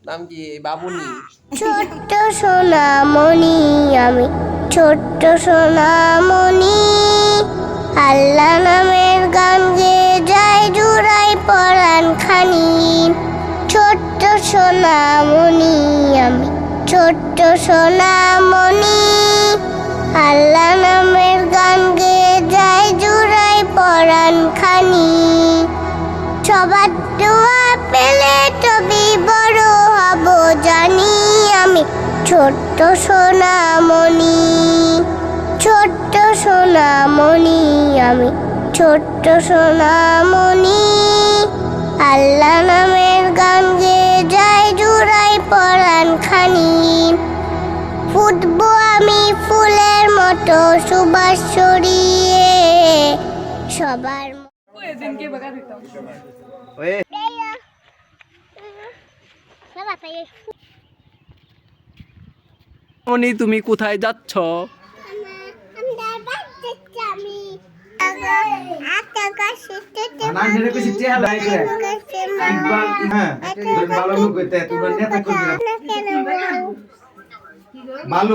নাম কি বাবুনি। ছোট্ট সোনামণি আমি, ছোট্ট সোনামণি, আল্লাহ নামের গান গেয়ে যায় জুড়াই পরাণ খানি। ছোট্ট সোনামণি আমি, ছোট্ট সোনামণি, আল্লাহ নামের গান গেয়ে যায় জুড়াই পরাণ খানি। সবার দোয়া পেলে তবে বড় হব জানি আমি, ছোট্ট সোনামণি, ছোট্ট সোনামণি আমি, ছোট্ট সোনামণি, আল্লাহ নামের গান গেয়ে যায় জুড়াই পরাণ খানি। ফুটবো আমি ফুলের মতো সুবাস ছড়িয়ে সবার মনি তুমি কোথায় যাচ্ছ? ভালো